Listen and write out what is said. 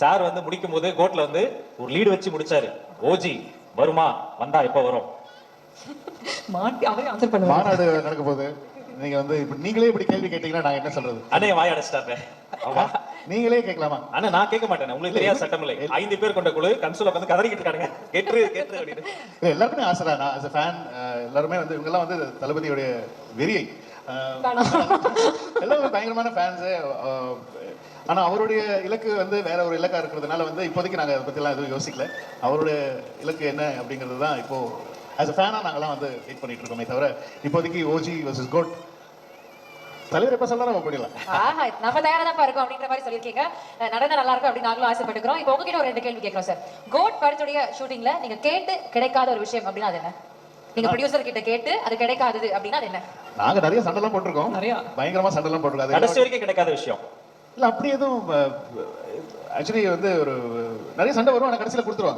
Sir வந்து முடிக்கும் போது கோட்ல வந்து ஒரு லீடு வச்சு முடிச்சாரு. ஓஜி வருமா, வந்தா எப்ப வரும்? மாட்டி அவரே ஆன்சர் பண்ணுவாரு. மாநாடு நடக்க போகுது. நீங்க வந்து இப்ப நீங்களே இப்படி கேள்வி கேட்டீங்கன்னா நான் என்ன சொல்றது? அண்ணே வாய் அடைச்சிட்டாரு. நீங்களே கேட்கலாமா? ஆனா நான் கேட்க மாட்டேன். உங்களுக்கு தெரியாத சட்டம் இல்லை. 5 பேர் கொண்ட குழு கன்சோல உட்கார்ந்து கதறிக்கிட்டு இருக்காங்க. கேட்ரு கேட்ரு அப்படின்னு. இல்ல, எல்லாருக்குமே ஆசை தான். நான் as a fan எல்லாருமே வந்து இவங்கெல்லாம் வந்து தளபதியோடைய வெறியை எல்லாம் பயங்கரமான ஃபேன்ஸு. ஆனா அவருடைய இலக்கு வந்து வேற ஒரு இலக்கா இருக்கிறதுனால வந்து இப்போதைக்கு நாங்க அதை பத்திலாம் எதுவும் யோசிக்கல. அவருடைய இலக்கு என்ன அப்படிங்கிறது தான் இப்போ ஆஸ் அ ஃபேனா நாங்கெல்லாம் வந்து வெயிட் பண்ணிட்டு இருக்கோமே தவிர இப்போதைக்கு ஓஜி வர்சஸ் கோட் தலைவர் எப்ப சொன்னா நம்ம போயிடலாம். ஆஹா, நம்ம தயாரா தான் இருக்கோம் அப்படின்ற மாதிரி சொல்லியிருக்கீங்க. நடந்தா நல்லா இருக்கும் அப்படின்னு நாங்களும் ஆசைப்பட்டுக்கிறோம். இப்போ உங்ககிட்ட ஒரு 2 கேள்வி கேட்கிறோம் சார். கோட் படத்துடைய ஷூட்டிங்ல நீங்க கேட்டு கிடைக்காத ஒரு விஷயம் அப்படின்னா அது என்ன? நீங்க ப்ரொடியூசர் கிட்ட கேட்டு அது கிடைக்காதது அப்படின்னா அது என்ன? நாங்க நிறைய சண்டைலாம் போட்டிருக்கோம். பயங்கரமா சண்டைலாம் போட்டிருக்கோம். கடைசி வரைக்கும் கிடைக்காத விஷயம் இல்ல அப்படி எதுவும் ஆக்சுவலி வந்து ஒரு நிறைய சண்டை வரும். ஆனா கடைசியில கொடுத்துருவாங்க.